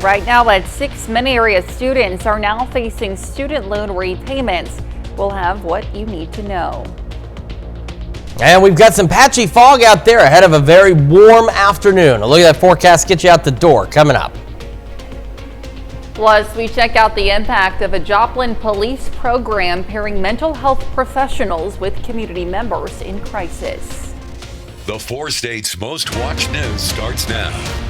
Right now, at 6 many area students are now facing student loan repayments. We'll have what you need to know. And we've got some patchy fog out there ahead of a very warm afternoon. A look at that forecast, get you out the door coming up. Plus, we check out the impact of a Joplin police program pairing mental health professionals with community members in crisis. The 4 states' most watched news starts now.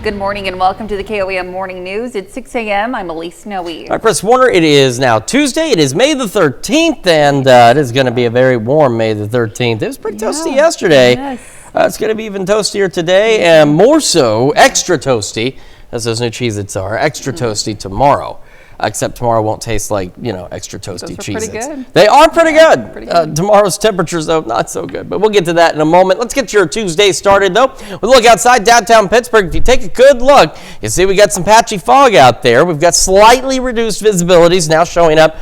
Good morning and welcome to the KOAM Morning News. It's 6 a.m. I'm Elise Snowy. All right, Chris Warner, it is now Tuesday. It is May the 13th, and it is going to be a very warm May the 13th. It was pretty toasty yesterday. Yes. It's going to be even toastier today, and more so, extra toasty, as those new Cheez-Its are, extra toasty tomorrow. Except tomorrow won't taste like, extra toasty Cheez-Its. Pretty good. They are pretty good. Pretty good. Tomorrow's temperatures, though, not so good. But we'll get to that in a moment. Let's get your Tuesday started, though. We'll look outside downtown Pittsburgh. If you take a good look, you see we got some patchy fog out there. We've got slightly reduced visibilities now showing up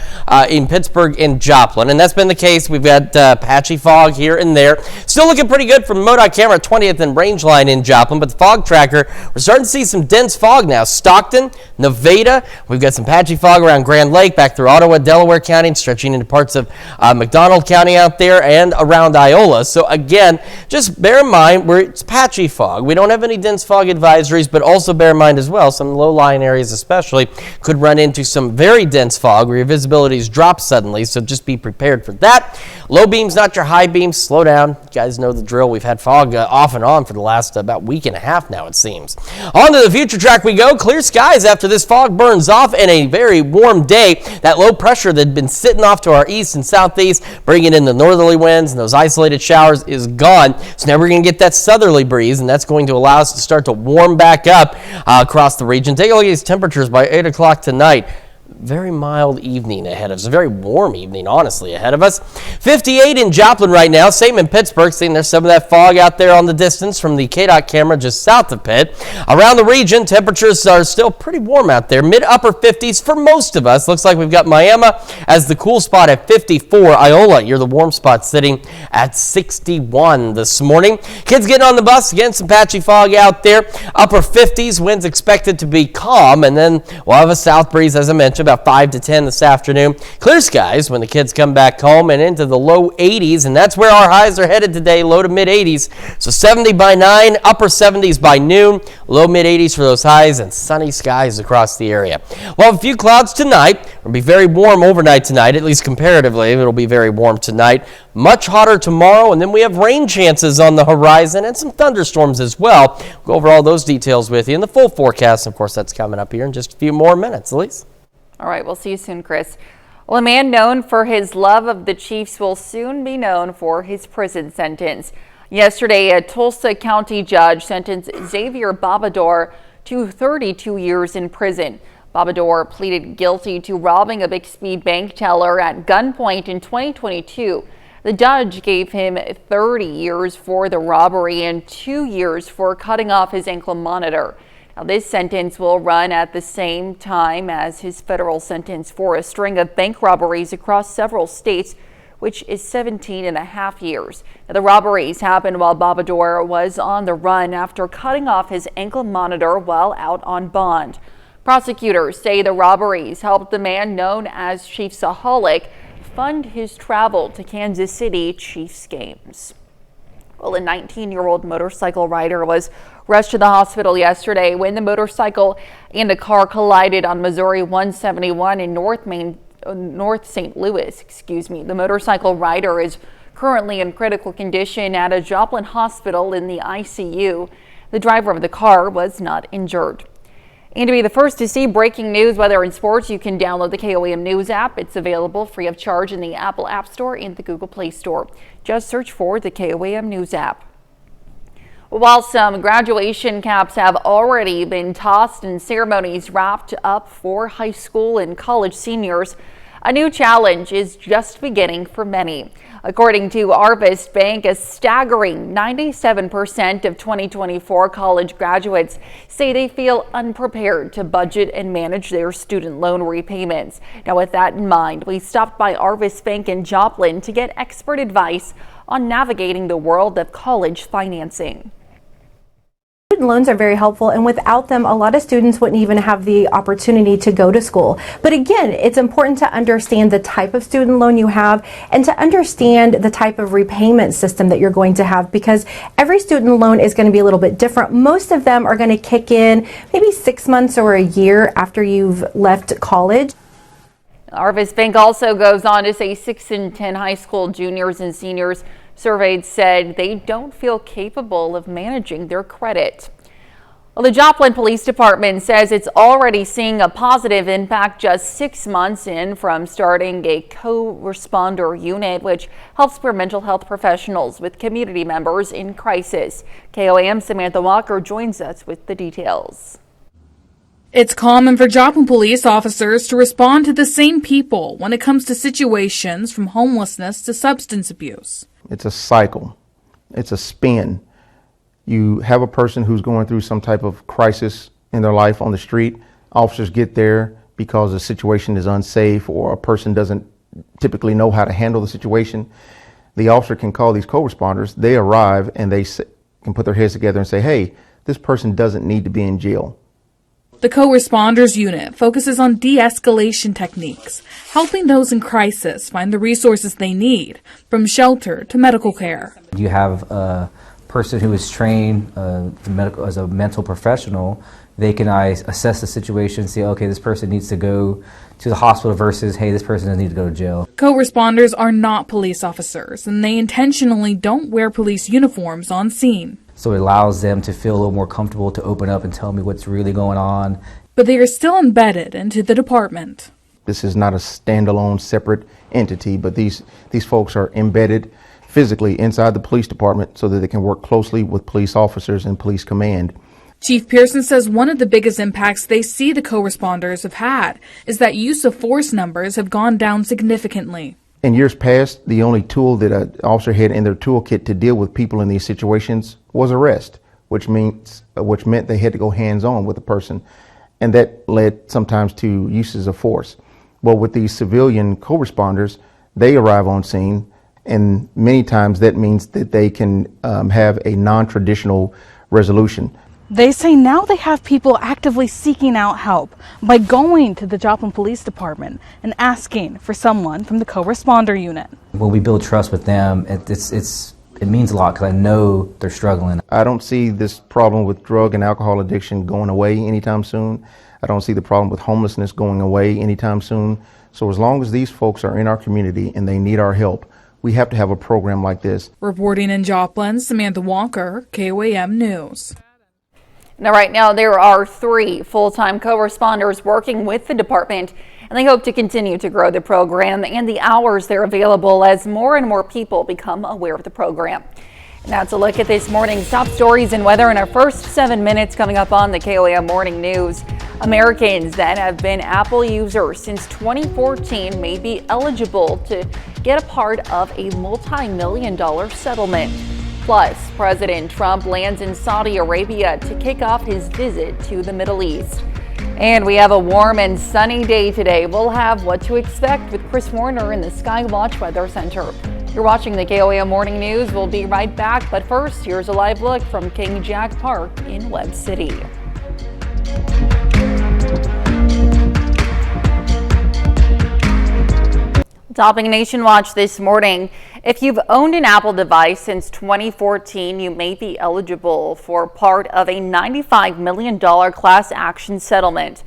in Pittsburgh and Joplin. And that's been the case. We've got patchy fog here and there. Still looking pretty good from MoDOT camera 20th and Rangeline in Joplin. But the fog tracker, we're starting to see some dense fog now. Stockton, Nevada, we've got some patchy fog around Grand Lake, back through Ottawa, Delaware County, and stretching into parts of McDonald County out there and around Iola. So again, just bear in mind it's patchy fog. We don't have any dense fog advisories, but also bear in mind as well, some low-lying areas especially could run into some very dense fog where your visibilities drop suddenly, so just be prepared for that. Low beams, not your high beams. Slow down. You guys know the drill. We've had fog off and on for the last about week and a half now, it seems. On to the future track we go. Clear skies after this fog burns off and a very warm day. That low pressure that had been sitting off to our east and southeast, bringing in the northerly winds and those isolated showers is gone. So now we're going to get that southerly breeze, and that's going to allow us to start to warm back up across the region. Take a look at these temperatures by 8 o'clock tonight. Very mild evening ahead of us. A very warm evening, honestly, ahead of us. 58 in Joplin right now. Same in Pittsburgh. Seeing there's some of that fog out there on the distance from the KDOT camera just south of Pitt. Around the region, temperatures are still pretty warm out there. Mid-upper 50s for most of us. Looks like we've got Miami as the cool spot at 54. Iola, you're the warm spot, sitting at 61 this morning. Kids getting on the bus. Again, some patchy fog out there. Upper 50s. Winds expected to be calm. And then we'll have a south breeze, as I mentioned, about 5 to 10 this afternoon. Clear skies when the kids come back home and into the low 80s, and that's where our highs are headed today, low to mid 80s. So 70 by 9, upper 70s by noon, low mid 80s for those highs, and sunny skies across the area. Well, a few clouds tonight. It'll be very warm overnight tonight, at least comparatively. It'll be very warm tonight. Much hotter tomorrow, and then we have rain chances on the horizon and some thunderstorms as well. We'll go over all those details with you in the full forecast. Of course, that's coming up here in just a few more minutes. Elise? All right, we'll see you soon, Chris. Well, a man known for his love of the Chiefs will soon be known for his prison sentence. Yesterday, a Tulsa County judge sentenced Xavier Babador to 32 years in prison. Babador pleaded guilty to robbing a Bixby bank teller at gunpoint in 2022. The judge gave him 30 years for the robbery and 2 years for cutting off his ankle monitor. Now, this sentence will run at the same time as his federal sentence for a string of bank robberies across several states, which is 17 and a half years. Now, the robberies happened while Babador was on the run after cutting off his ankle monitor while out on bond. Prosecutors say the robberies helped the man known as Chiefsaholic fund his travel to Kansas City Chiefs games. Well, a 19-year-old motorcycle rider was rushed to the hospital yesterday when the motorcycle and a car collided on Missouri 171 in North St. Louis. The motorcycle rider is currently in critical condition at a Joplin hospital in the ICU. The driver of the car was not injured. And to be the first to see breaking news, weather, and sports, you can download the KOAM News app. It's available free of charge in the Apple App Store and the Google Play Store. Just search for the KOAM News app. While some graduation caps have already been tossed and ceremonies wrapped up for high school and college seniors, a new challenge is just beginning for many. According to Arvest Bank, a staggering 97% of 2024 college graduates say they feel unprepared to budget and manage their student loan repayments. Now, with that in mind, we stopped by Arvest Bank in Joplin to get expert advice on navigating the world of college financing. student loans are very helpful, and without them, a lot of students wouldn't even have the opportunity to go to school. But again, it's important to understand the type of student loan you have and to understand the type of repayment system that you're going to have, because every student loan is going to be a little bit different. Most of them are going to kick in maybe 6 months or a year after you've left college. Arvis Bank also goes on to say 6 in 10 high school juniors and seniors surveyed said they don't feel capable of managing their credit. Well, the Joplin Police Department says it's already seeing a positive impact just 6 months in from starting a co-responder unit, which helps pair mental health professionals with community members in crisis. KOAM Samantha Walker joins us with the details. It's common for Joplin police officers to respond to the same people when it comes to situations from homelessness to substance abuse. It's a cycle. It's a spin. You have a person who's going through some type of crisis in their life on the street. Officers get there because the situation is unsafe or a person doesn't typically know how to handle the situation. The officer can call these co-responders. They arrive and they can put their heads together and say, hey, this person doesn't need to be in jail. The co-responders unit focuses on de-escalation techniques, helping those in crisis find the resources they need, from shelter to medical care. You have a person who is trained as a mental professional. They can assess the situation, say, okay, this person needs to go to the hospital versus, hey, this person doesn't need to go to jail. Co-responders are not police officers, and they intentionally don't wear police uniforms on scene. So it allows them to feel a little more comfortable to open up and tell me what's really going on. But they are still embedded into the department. This is not a standalone, separate entity, but these folks are embedded physically inside the police department so that they can work closely with police officers and police command. Chief Pearson says one of the biggest impacts they see the co-responders have had is that use of force numbers have gone down significantly. In years past, the only tool that an officer had in their toolkit to deal with people in these situations was arrest, which meant they had to go hands-on with the person, and that led sometimes to uses of force. Well, with these civilian co-responders, they arrive on scene, and many times that means that they can have a non-traditional resolution. They say now they have people actively seeking out help by going to the Joplin Police Department and asking for someone from the co-responder unit. When we build trust with them, it means a lot because I know they're struggling. I don't see this problem with drug and alcohol addiction going away anytime soon. I don't see the problem with homelessness going away anytime soon. So as long as these folks are in our community and they need our help, we have to have a program like this. Reporting in Joplin, Samantha Walker, KOAM News. Now, right now, there are 3 full-time co-responders working with the department, and they hope to continue to grow the program and the hours they're available as more and more people become aware of the program. And that's a look at this morning's top stories and weather in our first 7 minutes coming up on the KOAM Morning News. Americans that have been Apple users since 2014 may be eligible to get a part of a multi-million-dollar settlement. Plus, President Trump lands in Saudi Arabia to kick off his visit to the Middle East. And we have a warm and sunny day today. We'll have what to expect with Chris Warner in the Skywatch Weather Center. You're watching the KOAM Morning News. We'll be right back, but first, here's a live look from King Jack Park in Webb City. Topping Nation Watch this morning. If you've owned an Apple device since 2014, you may be eligible for part of a $95 million class action settlement.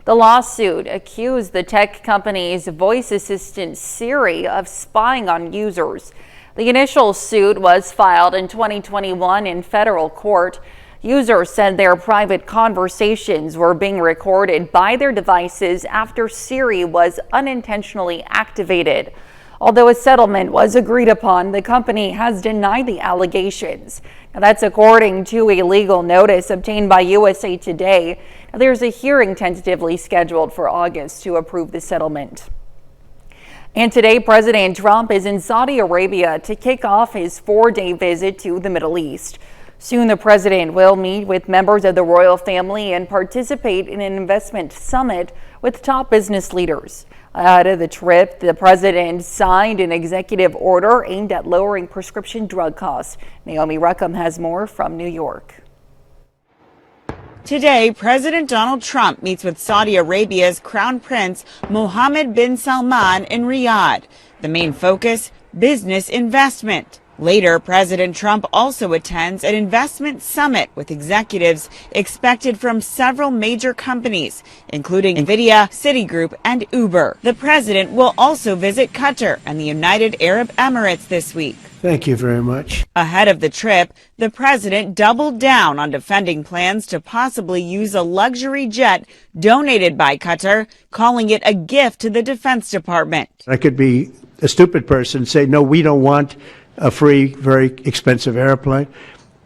The lawsuit accused the tech company's voice assistant Siri of spying on users. The initial suit was filed in 2021 in federal court. Users said their private conversations were being recorded by their devices after Siri was unintentionally activated. Although a settlement was agreed upon, the company has denied the allegations. Now, that's according to a legal notice obtained by USA Today. Now, there's a hearing tentatively scheduled for August to approve the settlement. And today, President Trump is in Saudi Arabia to kick off his 4-day visit to the Middle East. Soon, the president will meet with members of the royal family and participate in an investment summit with top business leaders. Ahead of the trip, the president signed an executive order aimed at lowering prescription drug costs. Naomi Ruckham has more from New York. Today, President Donald Trump meets with Saudi Arabia's Crown Prince Mohammed bin Salman in Riyadh. The main focus, business investment. Later, President Trump also attends an investment summit with executives expected from several major companies, including Nvidia, Citigroup, and Uber. The president will also visit Qatar and the United Arab Emirates this week. Thank you very much. Ahead of the trip, the president doubled down on defending plans to possibly use a luxury jet donated by Qatar, calling it a gift to the Defense Department. I could be a stupid person and say, no, we don't want a free, very expensive airplane.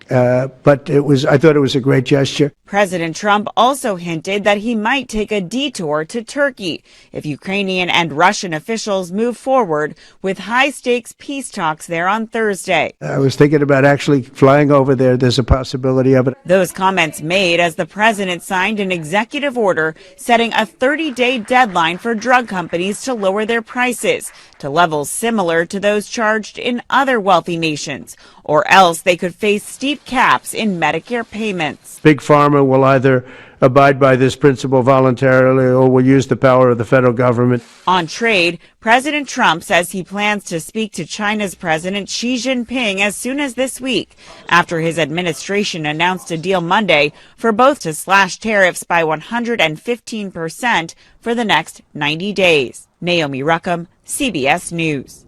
But I thought it was a great gesture. President Trump also hinted that he might take a detour to Turkey if Ukrainian and Russian officials move forward with high-stakes peace talks there on Thursday. I was thinking about actually flying over there. There's a possibility of it. Those comments made as the president signed an executive order setting a 30-day deadline for drug companies to lower their prices to levels similar to those charged in other wealthy nations, or else they could face steep caps in Medicare payments. Big Pharma will either abide by this principle voluntarily or will use the power of the federal government. On trade, President Trump says he plans to speak to China's President Xi Jinping as soon as this week, after his administration announced a deal Monday for both to slash tariffs by 115% for the next 90 days. Naomi Ruckham, CBS News.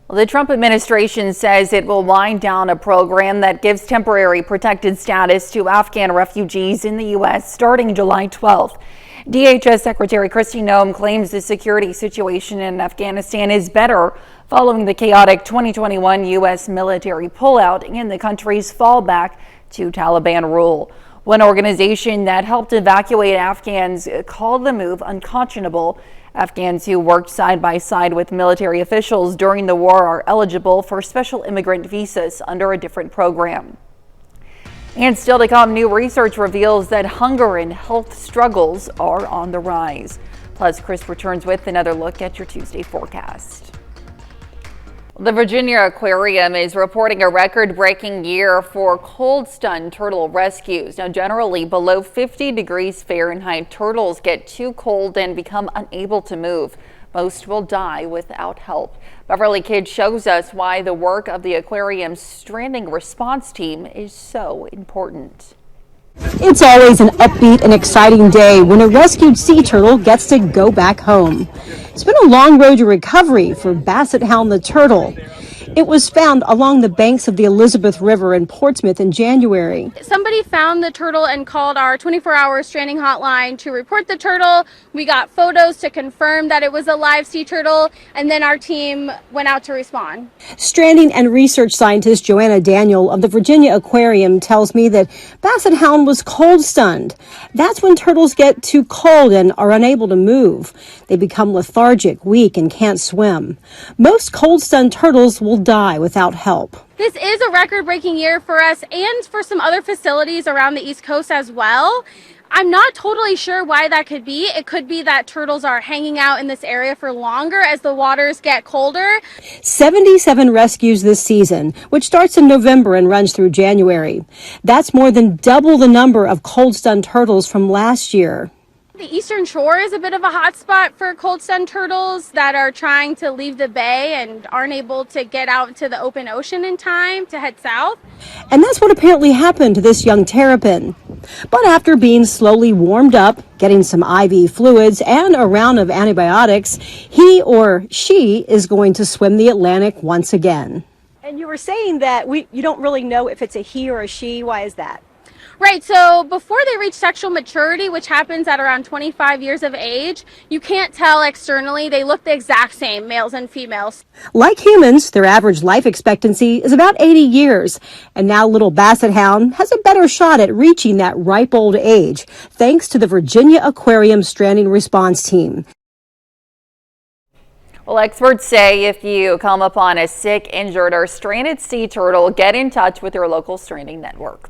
The Trump administration says it will wind down a program that gives temporary protected status to Afghan refugees in the U.S. starting July 12th. DHS Secretary Kristi Noem claims the security situation in Afghanistan is better following the chaotic 2021 U.S. military pullout and the country's fallback to Taliban rule. One organization that helped evacuate Afghans called the move unconscionable. Afghans who worked side by side with military officials during the war are eligible for special immigrant visas under a different program. And still to come, new research reveals that hunger and health struggles are on the rise. Plus, Chris returns with another look at your Tuesday forecast. The Virginia Aquarium is reporting a record-breaking year for cold-stunned turtle rescues. Now, generally below 50 degrees Fahrenheit, turtles get too cold and become unable to move. Most will die without help. Beverly Kidd shows us why the work of the aquarium's stranding response team is so important. It's always an upbeat and exciting day when a rescued sea turtle gets to go back home. It's been a long road to recovery for Basset Hound the turtle. It was found along the banks of the Elizabeth River in Portsmouth in January. Somebody found the turtle and called our 24-hour stranding hotline to report the turtle. We got photos to confirm that it was a live sea turtle, and then our team went out to respond. Stranding and research scientist Joanna Daniel of the Virginia Aquarium tells me that Basset Hound was cold stunned. That's when turtles get too cold and are unable to move. They become lethargic, weak, and can't swim. Most cold stunned turtles will die without help. This is a record-breaking year for us and for some other facilities around the East Coast as well. I'm not totally sure why that could be. It could be that turtles are hanging out in this area for longer as the waters get colder. 77 rescues this season, which starts in November and runs through January. That's more than double the number of cold-stunned turtles from last year. The Eastern Shore is a bit of a hotspot for cold-stunned turtles that are trying to leave the bay and aren't able to get out to the open ocean in time to head south. And that's what apparently happened to this young terrapin. But after being slowly warmed up, getting some IV fluids, and a round of antibiotics, he or she is going to swim the Atlantic once again. And you were saying that you don't really know if it's a he or a she. Why is that? Right, so before they reach sexual maturity, which happens at around 25 years of age, you can't tell externally. They look the exact same, males and females. Like humans, their average life expectancy is about 80 years. And now little Basset Hound has a better shot at reaching that ripe old age, thanks to the Virginia Aquarium Stranding Response Team. Well, experts say if you come upon a sick, injured, or stranded sea turtle, get in touch with your local stranding network.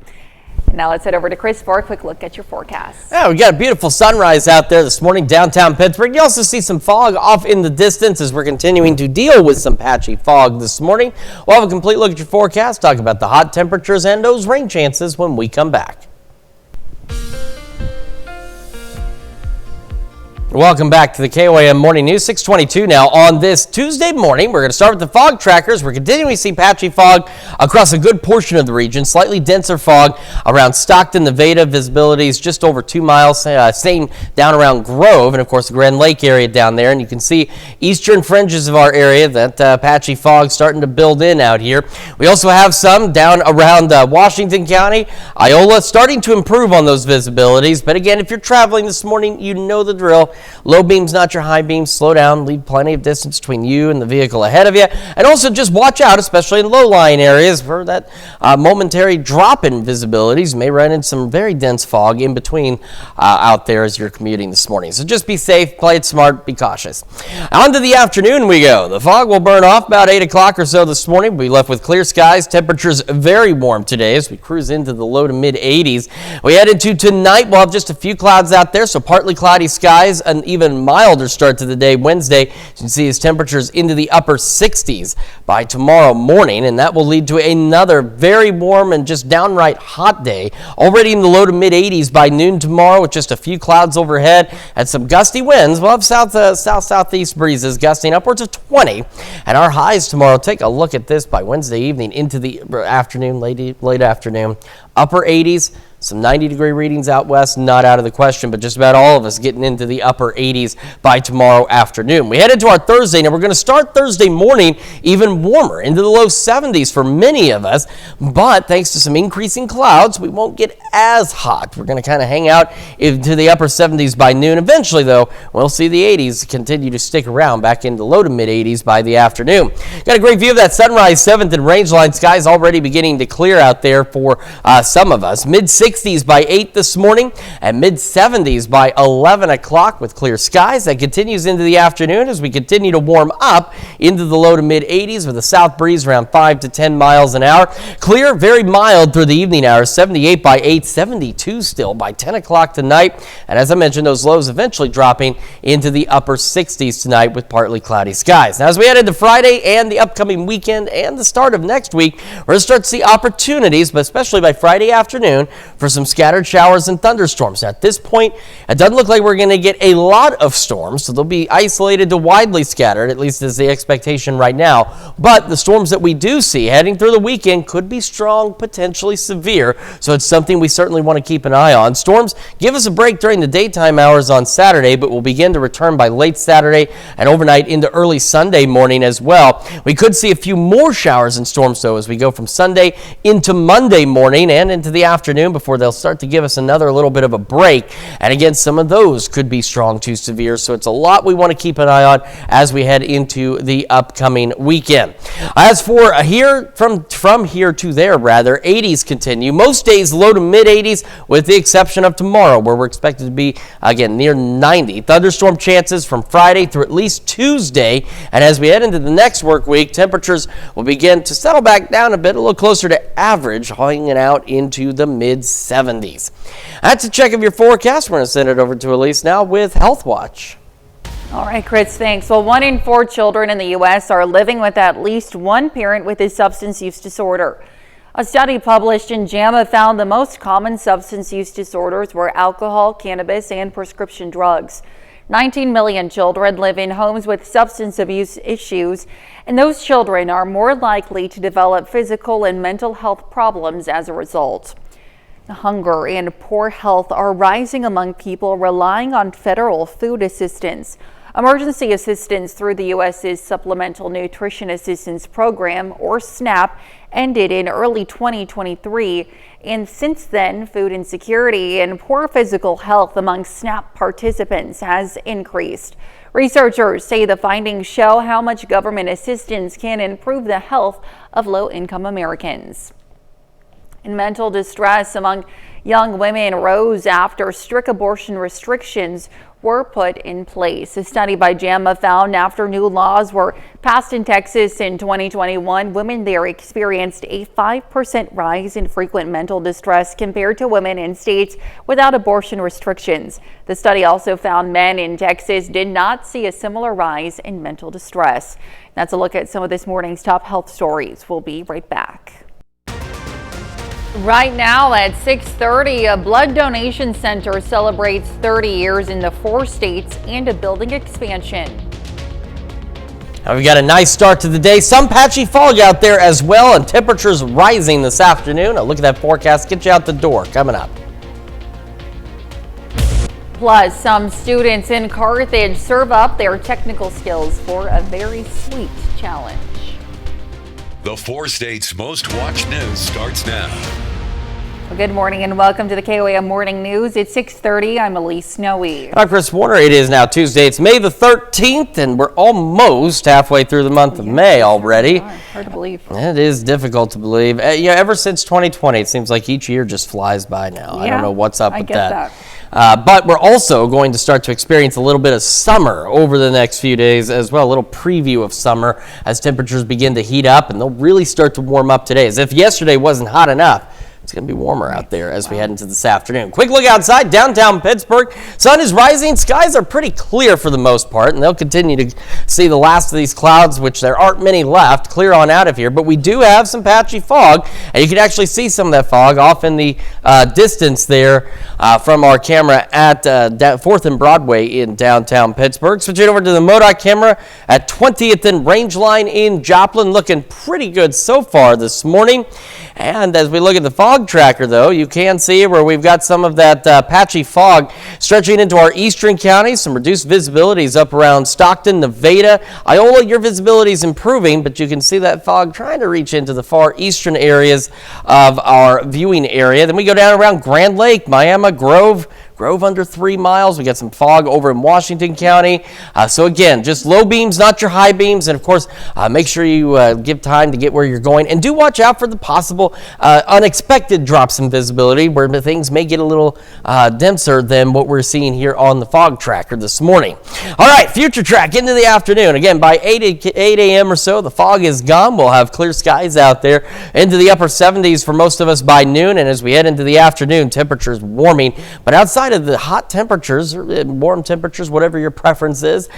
Now let's head over to Chris for a quick look at your forecast. Yeah, we got a beautiful sunrise out there this morning, downtown Pittsburgh. You also see some fog off in the distance as we're continuing to deal with some patchy fog this morning. We'll have a complete look at your forecast, talk about the hot temperatures and those rain chances when we come back. Welcome back to the KOAM Morning News, 622 now. On this Tuesday morning, we're going to start with the fog trackers. We're continuing to see patchy fog across a good portion of the region. Slightly denser fog around Stockton, Nevada. Visibility is just over 2 miles. Same down around Grove and, of course, the Grand Lake area down there. And you can see eastern fringes of our area, that patchy fog starting to build in out here. We also have some down around Washington County, Iola, starting to improve on those visibilities. But again, if you're traveling this morning, you know the drill. Low beams, not your high beams. Slow down, leave plenty of distance between you and the vehicle ahead of you. And also just watch out, especially in low-lying areas, for that momentary drop in visibilities. You may run into some very dense fog in between out there as you're commuting this morning. So just be safe, play it smart, be cautious. On to the afternoon we go. The fog will burn off about 8 o'clock or so this morning. We'll be left with clear skies. Temperatures very warm today as we cruise into the low to mid 80s. We head into tonight. We'll have just a few clouds out there, so partly cloudy skies. An even milder start to the day Wednesday. You can see his temperatures into the upper 60s by tomorrow morning, and that will lead to another very warm and just downright hot day. Already in the low to mid 80s by noon tomorrow with just a few clouds overhead and some gusty winds. We'll have southeast breezes gusting upwards of 20. And our highs tomorrow, take a look at this by Wednesday evening into the afternoon, late afternoon, upper 80s. Some 90-degree readings out west, not out of the question, but just about all of us getting into the upper 80s by tomorrow afternoon. We head into our Thursday. Now, we're going to start Thursday morning even warmer, into the low 70s for many of us. But thanks to some increasing clouds, we won't get as hot. We're going to kind of hang out into the upper 70s by noon. Eventually, though, we'll see the 80s continue to stick around back into low to mid 80s by the afternoon. Got a great view of that sunrise 7th and rangeline. Skies already beginning to clear out there for some of us. Mid 60s by 8 this morning and mid 70s by 11 o'clock with clear skies. That continues into the afternoon as we continue to warm up into the low to mid 80s with a south breeze around 5 to 10 miles an hour. Clear, very mild through the evening hours. 78 by 8, 72 still by 10 o'clock tonight. And as I mentioned, those lows eventually dropping into the upper 60s tonight with partly cloudy skies. Now, as we head into Friday and the upcoming weekend and the start of next week, we're going to start to see opportunities, but especially by Friday afternoon, for some scattered showers and thunderstorms. Now, at this point, it doesn't look like we're going to get a lot of storms, so they'll be isolated to widely scattered, at least is the expectation right now. But the storms that we do see heading through the weekend could be strong, potentially severe, so it's something we certainly want to keep an eye on. Storms give us a break during the daytime hours on Saturday, but will begin to return by late Saturday and overnight into early Sunday morning as well. We could see a few more showers and storms, though, as we go from Sunday into Monday morning and into the afternoon before they'll start to give us another little bit of a break. And again, some of those could be strong to severe, so it's a lot we want to keep an eye on as we head into the upcoming weekend. As for from here to there, 80s continue. Most days low to mid 80s with the exception of tomorrow, where we're expected to be, again, near 90. Thunderstorm chances from Friday through at least Tuesday. And as we head into the next work week, temperatures will begin to settle back down a bit, a little closer to average, hanging out into the mid 70s. That's a check of your forecast. We're going to send it over to Elise now with Health Watch. All right, Chris, thanks. Well, 1 in 4 children in the U.S. are living with at least one parent with a substance use disorder. A study published in JAMA found the most common substance use disorders were alcohol, cannabis, and prescription drugs. 19 million children live in homes with substance abuse issues, and those children are more likely to develop physical and mental health problems as a result. Hunger and poor health are rising among people relying on federal food assistance. Emergency assistance through the U.S.'s Supplemental Nutrition Assistance Program, or SNAP, ended in early 2023. And since then, food insecurity and poor physical health among SNAP participants has increased. Researchers say the findings show how much government assistance can improve the health of low-income Americans. And mental distress among young women rose after strict abortion restrictions were put in place. A study by JAMA found after new laws were passed in Texas in 2021, women there experienced a 5% rise in frequent mental distress compared to women in states without abortion restrictions. The study also found men in Texas did not see a similar rise in mental distress. That's a look at some of this morning's top health stories. We'll be right back. Right now at 6:30, a blood donation center celebrates 30 years in the 4 states and a building expansion. Now we've got a nice start to the day. Some patchy fog out there as well, and temperatures rising this afternoon. A look at that forecast. Get you out the door. Coming up. Plus, some students in Carthage serve up their technical skills for a very sweet challenge. The 4 states' most watched news starts now. Well, good morning and welcome to the KOAM Morning News. It's 6:30. I'm Elise Snowy. I'm Chris Warner. It is now Tuesday. It's May the 13th, and we're almost halfway through the month of May already. Hard to believe. It is difficult to believe. Ever since 2020, it seems like each year just flies by now. I don't know what's up with that. But we're also going to start to experience a little bit of summer over the next few days as well. A little preview of summer as temperatures begin to heat up, and they'll really start to warm up today. As if yesterday wasn't hot enough, it's going to be warmer out there as we head into this afternoon. Quick look outside downtown Pittsburgh. Sun is rising. Skies are pretty clear for the most part, and they'll continue to see the last of these clouds, which there aren't many left, clear on out of here. But we do have some patchy fog, and you can actually see some of that fog off in the distance there from our camera at 4th and Broadway in downtown Pittsburgh. Switching over to the MoDOT camera at 20th and Rangeline in Joplin. Looking pretty good so far this morning. And as we look at the fog tracker, though, you can see where we've got some of that patchy fog stretching into our eastern counties. Some reduced visibilities up around Stockton, Nevada. Iola, your visibility is improving, but you can see that fog trying to reach into the far eastern areas of our viewing area. Then we go down around Grand Lake, Miami, Grove under 3 miles. We got some fog over in Washington County. So again, just low beams, not your high beams. And of course, make sure you give time to get where you're going. And do watch out for the possible unexpected drops in visibility where things may get a little denser than what we're seeing here on the fog tracker this morning. All right, future track into the afternoon. Again, by 8 a.m. or so, the fog is gone. We'll have clear skies out there into the upper 70s for most of us by noon. And as we head into the afternoon, temperatures warming. But outside of the hot temperatures, or warm temperatures, whatever your preference is,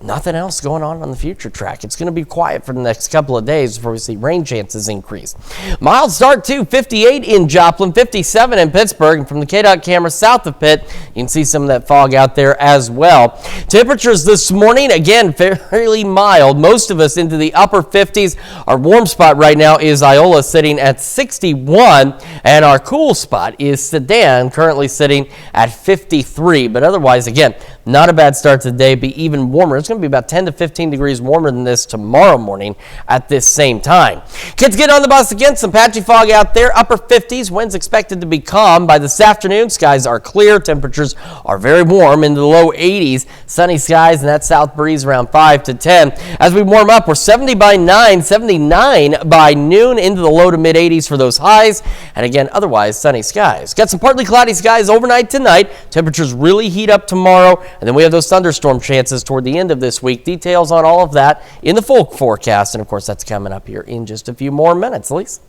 nothing else going on the future track. It's going to be quiet for the next couple of days before we see rain chances increase. Mild start to 58 in Joplin, 57 in Pittsburgh, and from the KDOT camera south of Pitt, you can see some of that fog out there as well. Temperatures this morning, again, fairly mild. Most of us into the upper 50s. Our warm spot right now is Iola, sitting at 61, and our cool spot is Sedan, currently sitting at 53. But otherwise, again, not a bad start to the day. Be even warmer. It's going to be about 10 to 15 degrees warmer than this tomorrow morning at this same time. Kids get on the bus again. Some patchy fog out there. Upper 50s. Winds expected to be calm by this afternoon. Skies are clear. Temperatures are very warm into the low 80s. Sunny skies and that south breeze around 5 to 10. As we warm up, we're 70 by 9, 79 by noon, into the low to mid 80s for those highs. And again, otherwise sunny skies. Got some partly cloudy skies overnight tonight. Temperatures really heat up tomorrow. And then we have those thunderstorm chances toward the end of this week. Details on all of that in the full forecast. And of course, that's coming up here in just a few more minutes. Elise.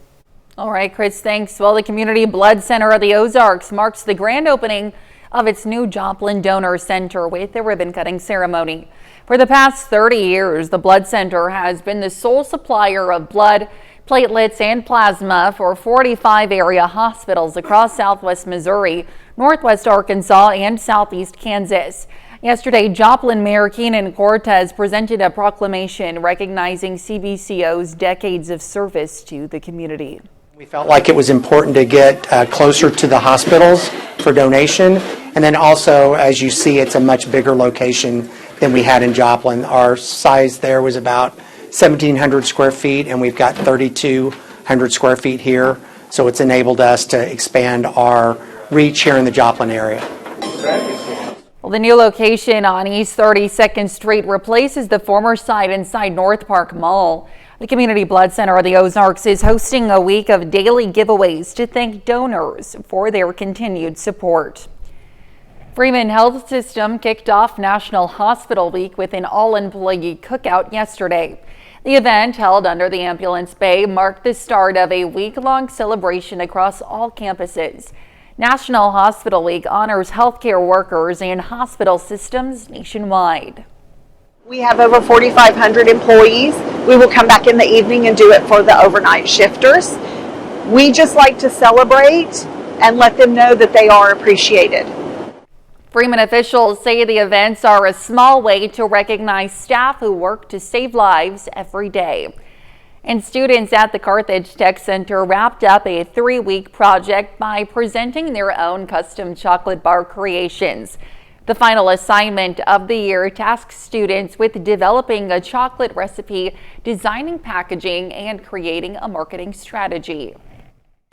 All right, Chris, thanks. Well, the Community Blood Center of the Ozarks marks the grand opening of its new Joplin Donor Center with a ribbon cutting ceremony. For the past 30 years, the Blood Center has been the sole supplier of blood, platelets, and plasma for 45 area hospitals across southwest Missouri, northwest Arkansas, and southeast Kansas. Yesterday, Joplin Mayor Keenan Cortez presented a proclamation recognizing CBCO's decades of service to the community. We felt like it was important to get closer to the hospitals for donation. And then also, as you see, it's a much bigger location than we had in Joplin. Our size there was about 1,700 square feet, and we've got 3,200 square feet here. So it's enabled us to expand our reach here in the Joplin area. Well, the new location on East 32nd Street replaces the former site inside North Park Mall. The Community Blood Center of the Ozarks is hosting a week of daily giveaways to thank donors for their continued support. Freeman Health System kicked off National Hospital Week with an all-employee cookout yesterday. The event, held under the ambulance bay, marked the start of a week-long celebration across all campuses. National Hospital Week honors healthcare workers and hospital systems nationwide. We have over 4,500 employees. We will come back in the evening and do it for the overnight shifters. we just like to celebrate and let them know that they are appreciated. Freeman officials say the events are a small way to recognize staff who work to save lives every day. And students at the Carthage Tech Center wrapped up a 3-week project by presenting their own custom chocolate bar creations. The final assignment of the year tasks students with developing a chocolate recipe, designing packaging, and creating a marketing strategy.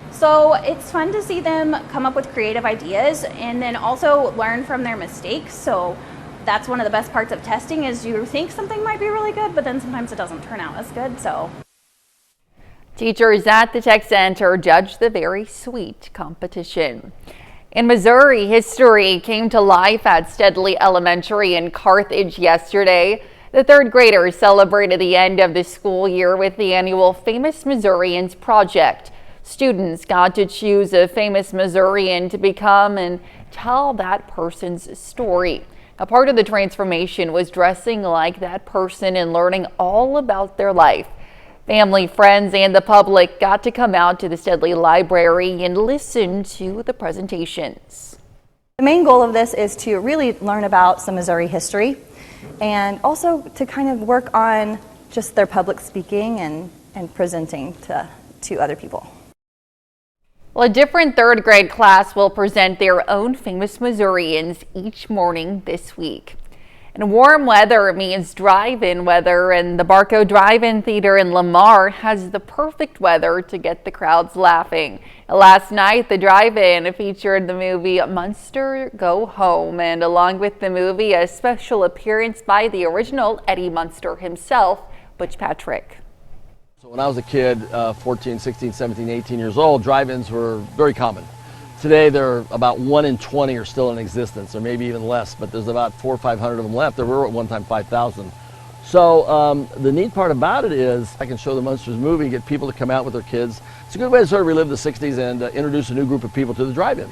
So it's fun to see them come up with creative ideas and then also learn from their mistakes. So that's one of the best parts of testing is you think something might be really good, but then sometimes it doesn't turn out as good. So teachers at the Tech Center judged the very sweet competition. In Missouri, history came to life at Steadley Elementary in Carthage yesterday. The third graders celebrated the end of the school year with the annual Famous Missourians project. Students got to choose a famous Missourian to become and tell that person's story. A part of the transformation was dressing like that person and learning all about their life. Family, friends, and the public got to come out to the Steadley Library and listen to the presentations. The main goal of this is to really learn about some Missouri history and also to kind of work on just their public speaking and presenting to other people. Well, a different third grade class will present their own famous Missourians each morning this week. And warm weather means drive-in weather, and the Barco Drive-In Theater in Lamar has the perfect weather to get the crowds laughing. Last night, the drive-in featured the movie Munster Go Home, and along with the movie, a special appearance by the original Eddie Munster himself, Butch Patrick. So when I was a kid, 14, 16, 17, 18 years old, drive-ins were very common. Today, they're about 1 in 20 are still in existence, or maybe even less, but there's about 400 or 500 of them left. There were at one time 5,000. So the neat part about it is I can show the Munsters movie, get people to come out with their kids. It's a good way to sort of relive the 60s and introduce a new group of people to the drive-in.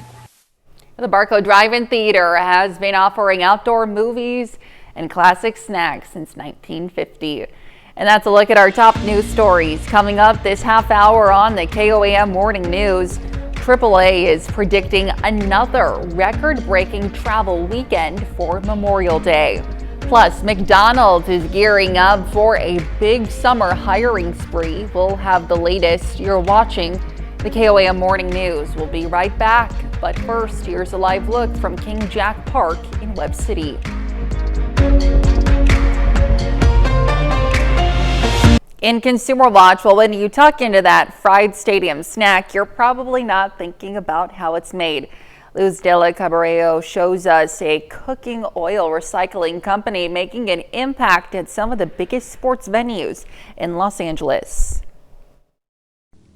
The Barco Drive-In Theater has been offering outdoor movies and classic snacks since 1950. And that's a look at our top news stories. Coming up this half hour on the KOAM Morning News, AAA is predicting another record-breaking travel weekend for Memorial Day. Plus, McDonald's is gearing up for a big summer hiring spree. We'll have the latest. You're watching the KOAM Morning News. We'll be right back. But first, here's a live look from King Jack Park in Webb City. In Consumer Watch, well, when you tuck into that fried stadium snack, you're probably not thinking about how it's made. Luz de la Cabrera shows us a cooking oil recycling company making an impact at some of the biggest sports venues in Los Angeles.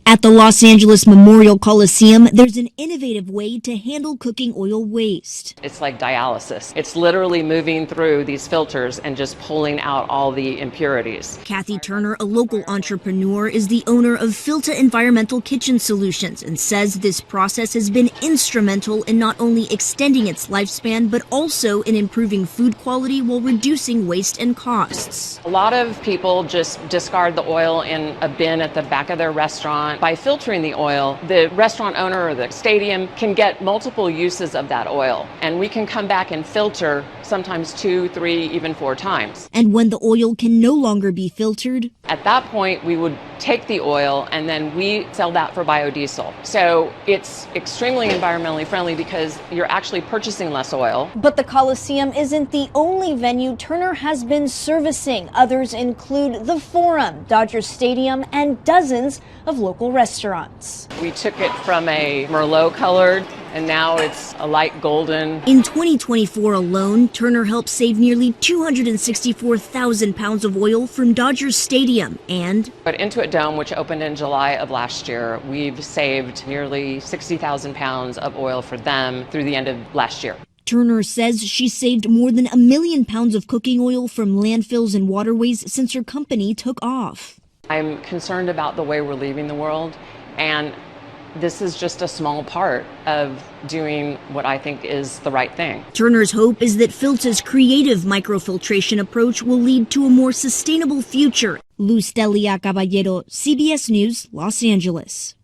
At the Los Angeles Memorial Coliseum, there's an innovative way to handle cooking oil waste. It's like dialysis. It's literally moving through these filters and just pulling out all the impurities. Kathy Turner, a local entrepreneur, is the owner of Filta Environmental Kitchen Solutions and says this process has been instrumental in not only extending its lifespan, but also in improving food quality while reducing waste and costs. A lot of people just discard the oil in a bin at the back of their restaurant. By filtering the oil, the restaurant owner or the stadium can get multiple uses of that oil, and we can come back and filter sometimes 2, 3, even 4 times. And when the oil can no longer be filtered, at that point we would take the oil and then we sell that for biodiesel. So it's extremely environmentally friendly because you're actually purchasing less oil. But the Coliseum isn't the only venue Turner has been servicing. Others include the Forum, Dodger Stadium, and dozens of local restaurants. We took it from a Merlot colored and now it's a light golden. In 2024 alone, Turner helped save nearly 264,000 pounds of oil from Dodger Stadium and at Intuit Dome, which opened in July of last year, we've saved nearly 60,000 pounds of oil for them through the end of last year. Turner says she saved more than 1 million pounds of cooking oil from landfills and waterways since her company took off. I'm concerned about the way we're leaving the world, and this is just a small part of doing what I think is the right thing. Turner's hope is that Filta's creative microfiltration approach will lead to a more sustainable future. Luz de la Caballero, CBS News, Los Angeles.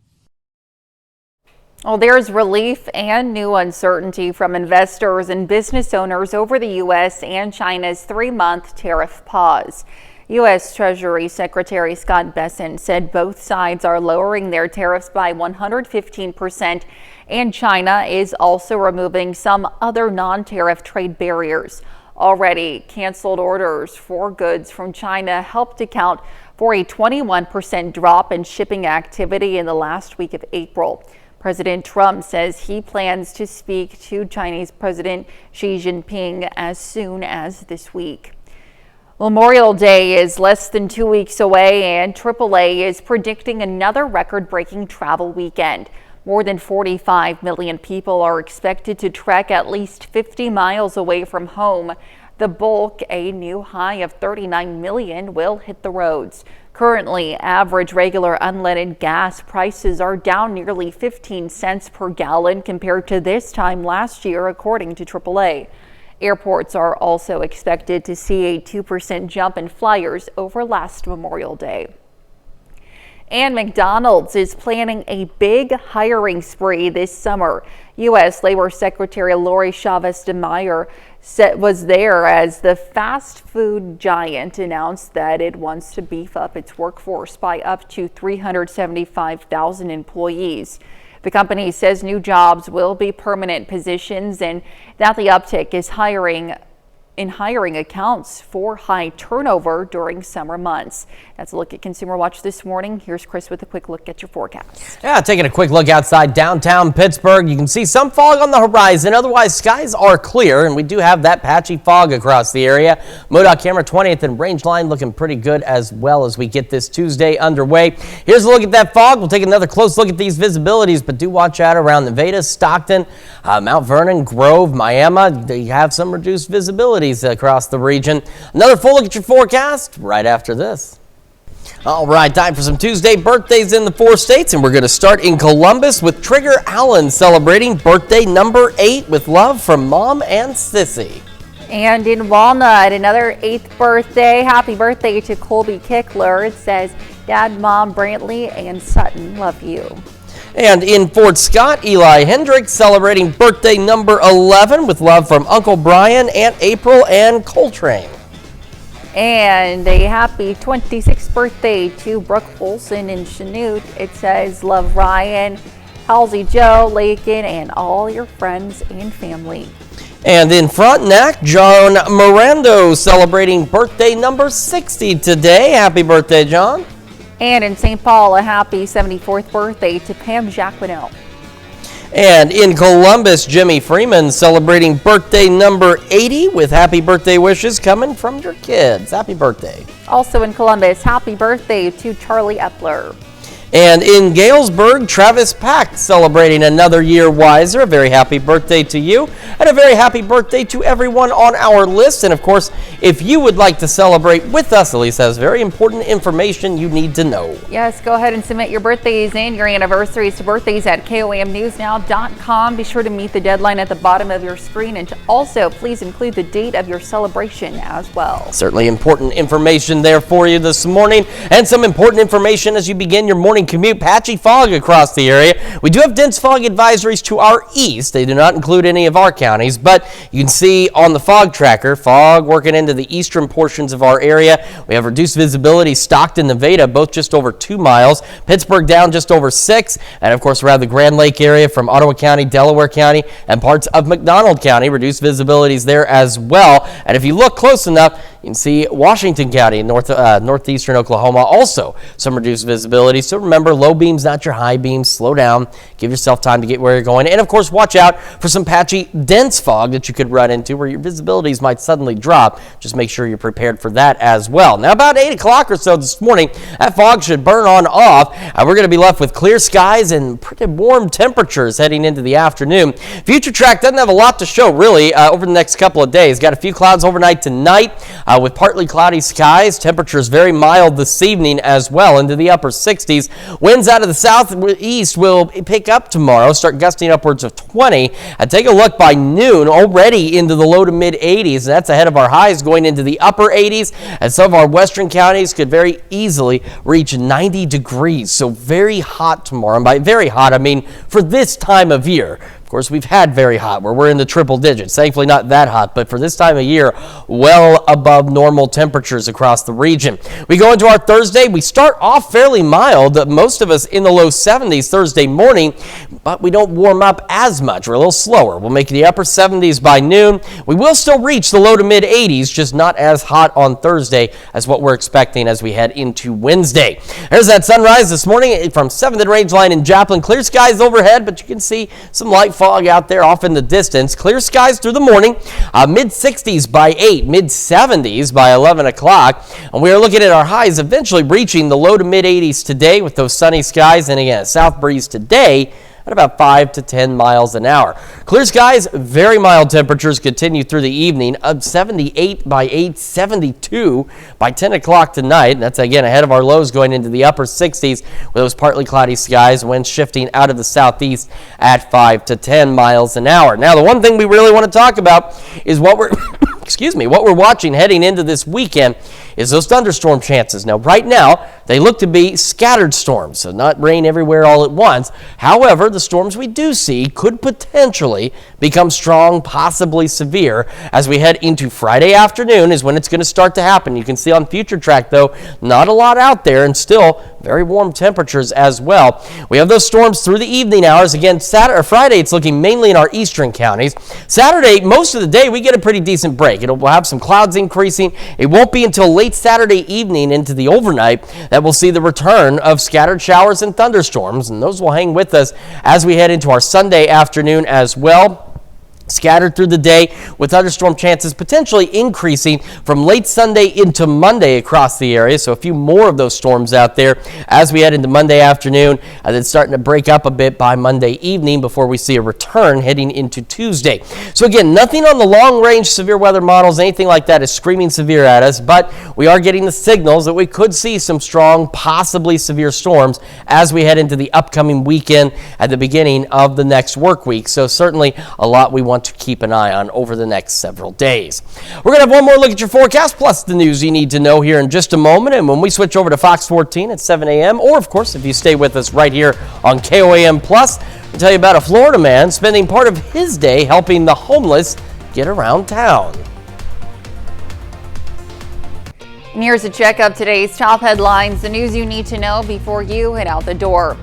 Well, there's relief and new uncertainty from investors and business owners over the U.S. and China's 3-month tariff pause. U.S. Treasury Secretary Scott Bessent said both sides are lowering their tariffs by 115%, and China is also removing some other non-tariff trade barriers. Already canceled orders for goods from China helped account for a 21% drop in shipping activity in the last week of April. President Trump says he plans to speak to Chinese President Xi Jinping as soon as this week. Memorial Day is less than 2 weeks away, and AAA is predicting another record-breaking travel weekend. More than 45 million people are expected to trek at least 50 miles away from home. The bulk, a new high of 39 million, will hit the roads. Currently, average regular unleaded gas prices are down nearly 15 cents per gallon compared to this time last year, according to AAA. Airports are also expected to see a 2% jump in flyers over last Memorial Day. And McDonald's is planning a big hiring spree this summer. U.S. Labor Secretary Lori Chavez DeMeyer was there as the fast food giant announced that it wants to beef up its workforce by up to 375,000 employees. The company says new jobs will be permanent positions and that the uptick is hiring accounts for high turnover during summer months. That's a look at Consumer Watch this morning. Here's Chris with a quick look at your forecast. Yeah, taking a quick look outside downtown Pittsburgh. You can see some fog on the horizon. Otherwise, skies are clear, and we do have that patchy fog across the area. MoDOT camera 20th and range line looking pretty good as well as we get this Tuesday underway. Here's a look at that fog. We'll take another close look at these visibilities, but do watch out around Nevada, Stockton, Mount Vernon, Grove, Miami. They have some reduced visibility across the region. Another full look at your forecast right after this. All right, time for some Tuesday birthdays in the 4 states, and we're going to start in Columbus with Trigger Allen celebrating birthday number 8 with love from Mom and Sissy. And in Walnut, another 8th birthday. Happy birthday to Colby Kickler. It says, Dad, Mom, Brantley, and Sutton love you. And in Fort Scott, Eli Hendricks celebrating birthday number 11 with love from Uncle Brian, Aunt April, and Coltrane. And a happy 26th birthday to Brooke Olson in Chanute. It says, love Ryan, Halsey Joe, Lakin, and all your friends and family. And in Frontenac, John Mirando celebrating birthday number 60 today. Happy birthday, John. And in St. Paul, a happy 74th birthday to Pam Jacquinell. And in Columbus, Jimmy Freeman celebrating birthday number 80 with happy birthday wishes coming from your kids. Happy birthday. Also in Columbus, happy birthday to Charlie Epler. And in Galesburg, Travis Pack celebrating another year wiser. A very happy birthday to you, and a very happy birthday to everyone on our list. And of course, if you would like to celebrate with us, Elise has very important information you need to know. Yes, go ahead and submit your birthdays and your anniversaries to birthdays at KOAMNewsNow.com. Be sure to meet the deadline at the bottom of your screen, and also please include the date of your celebration as well. Certainly important information there for you this morning, and some important information as you begin your morning commute. Patchy fog across the area. We do have dense fog advisories to our east. They do not include any of our counties, but you can see on the fog tracker, fog working into the eastern portions of our area. We have reduced visibility. Stockton, Nevada, both just over 2 miles. Pittsburgh down just over 6. And of course, around the Grand Lake area from Ottawa County, Delaware County, and parts of McDonald County, reduced visibilities there as well. And if you look close enough, you can see Washington County, northeastern Oklahoma, also some reduced visibility. So remember, low beams, not your high beams. Slow down. Give yourself time to get where you're going. And of course, watch out for some patchy, dense fog that you could run into where your visibilities might suddenly drop. Just make sure you're prepared for that as well. Now, about 8 o'clock or so this morning, that fog should burn on off. We're going to be left with clear skies and pretty warm temperatures heading into the afternoon. Future Track doesn't have a lot to show, really, over the next couple of days. Got a few clouds overnight tonight. with partly cloudy skies. Temperatures very mild this evening as well, into the upper 60s. Winds out of the southeast will pick up tomorrow, start gusting upwards of 20. And take a look by noon, already into the low to mid 80s. That's ahead of our highs going into the upper 80s. And some of our western counties could very easily reach 90 degrees. So very hot tomorrow. And by very hot, I mean for this time of year. Of course, we've had very hot where we're in the triple digits. Thankfully, not that hot, but for this time of year, well above normal temperatures across the region. We go into our Thursday. We start off fairly mild. Most of us in the low 70s Thursday morning, but we don't warm up as much. We're a little slower. We'll make the upper 70s by noon. We will still reach the low to mid 80s, just not as hot on Thursday as what we're expecting as we head into Wednesday. There's that sunrise this morning from 7th and Rangeline in Joplin. Clear skies overhead, but you can see some light fog out there off in the distance. Clear skies through the morning, mid 60s by 8, mid 70s by 11 o'clock. And we are looking at our highs eventually reaching the low to mid 80s today with those sunny skies. And again, a south breeze today at about 5 to 10 miles an hour. Clear skies, very mild temperatures continue through the evening of 78 by 8, 72 by 10 o'clock tonight. And that's again ahead of our lows going into the upper 60s with those partly cloudy skies, winds shifting out of the southeast at 5 to 10 miles an hour. Now, the one thing we really want to talk about is what we're what we're watching heading into this weekend is those thunderstorm chances. Now, right now, they look to be scattered storms, so not rain everywhere all at once. However, the storms we do see could potentially become strong, possibly severe, as we head into Friday afternoon is when it's going to start to happen. You can see on Future Track, though, not a lot out there and still very warm temperatures as well. We have those storms through the evening hours. Again, Friday, it's looking mainly in our eastern counties. Saturday, most of the day, we get a pretty decent break. We'll have some clouds increasing. It won't be until late Saturday evening into the overnight that we'll see the return of scattered showers and thunderstorms, and those will hang with us as we head into our Sunday afternoon as well. Scattered through the day with thunderstorm chances potentially increasing from late Sunday into Monday across the area. So a few more of those storms out there as we head into Monday afternoon, and then starting to break up a bit by Monday evening before we see a return heading into Tuesday. So again, nothing on the long-range severe weather models, anything like that is screaming severe at us, but we are getting the signals that we could see some strong, possibly severe storms as we head into the upcoming weekend at the beginning of the next work week. So certainly a lot we want to keep an eye on over the next several days. We're going to have one more look at your forecast, plus the news you need to know here in just a moment. And when we switch over to Fox 14 at 7 a.m., or of course, if you stay with us right here on KOAM Plus, we'll tell you about a Florida man spending part of his day helping the homeless get around town. And here's a check of today's top headlines, the news you need to know before you head out the door.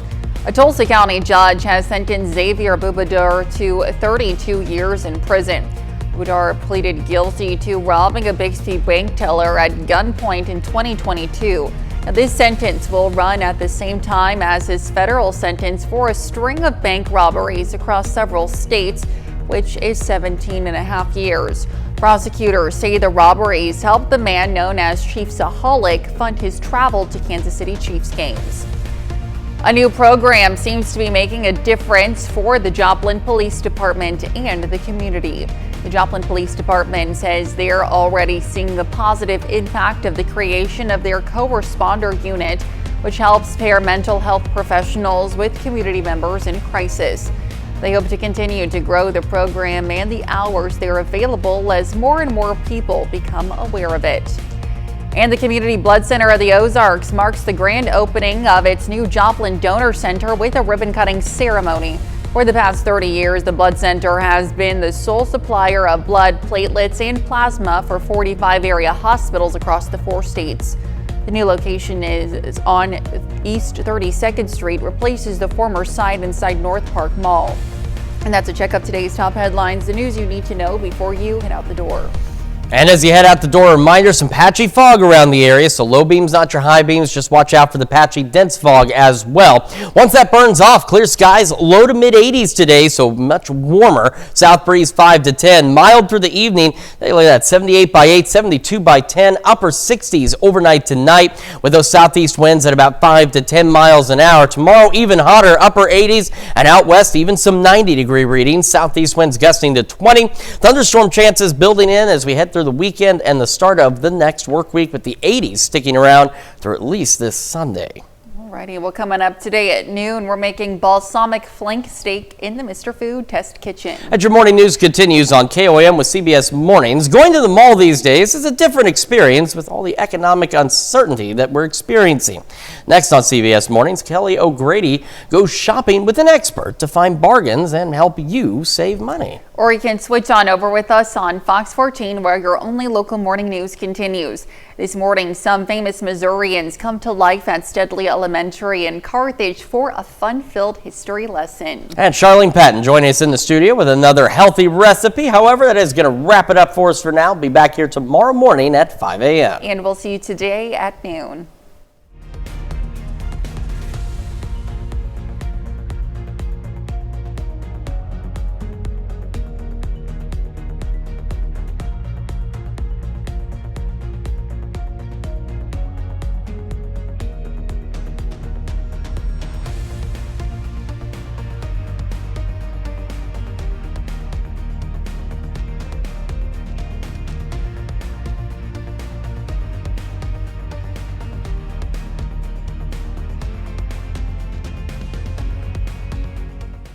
A Tulsa County judge has sentenced Xavier Boubadour to 32 years in prison. Boubadour pleaded guilty to robbing a Bixby bank teller at gunpoint in 2022. Now, this sentence will run at the same time as his federal sentence for a string of bank robberies across several states, which is 17.5 years. Prosecutors say the robberies helped the man known as Chiefsaholic fund his travel to Kansas City Chiefs games. A new program seems to be making a difference for the Joplin Police Department and the community. The Joplin Police Department says they're already seeing the positive impact of the creation of their co-responder unit, which helps pair mental health professionals with community members in crisis. They hope to continue to grow the program and the hours they're available as more and more people become aware of it. And the Community Blood Center of the Ozarks marks the grand opening of its new Joplin Donor Center with a ribbon-cutting ceremony. For the past 30 years, the Blood Center has been the sole supplier of blood, platelets, and plasma for 45 area hospitals across the 4 states. The new location is on East 32nd Street, replaces the former site inside North Park Mall. And that's a check of today's top headlines, the news you need to know before you head out the door. And as you head out the door, a reminder, some patchy fog around the area, so low beams, not your high beams. Just watch out for the patchy, dense fog as well. Once that burns off, clear skies, low to mid 80s today, so much warmer. South breeze 5 to 10, mild through the evening. Look at that, 78 by 8, 72 by 10, upper 60s overnight tonight with those southeast winds at about 5 to 10 miles an hour. Tomorrow, even hotter, upper 80s, and out west, even some 90-degree readings. Southeast winds gusting to 20. Thunderstorm chances building in as we head through through the weekend and the start of the next work week, with the 80s sticking around through at least this Sunday. Alrighty, well, coming up today at noon, we're making balsamic flank steak in the Mr. Food Test Kitchen. And your morning news continues on KOAM with CBS Mornings. Going to the mall these days is a different experience with all the economic uncertainty that we're experiencing. Next on CBS Mornings, Kelly O'Grady goes shopping with an expert to find bargains and help you save money. Or you can switch on over with us on Fox 14, where your only local morning news continues. This morning, some famous Missourians come to life at Steadley Elementary in Carthage for a fun-filled history lesson. And Charlene Patton joining us in the studio with another healthy recipe. However, that is going to wrap it up for us for now. Be back here tomorrow morning at 5 a.m. And we'll see you today at noon.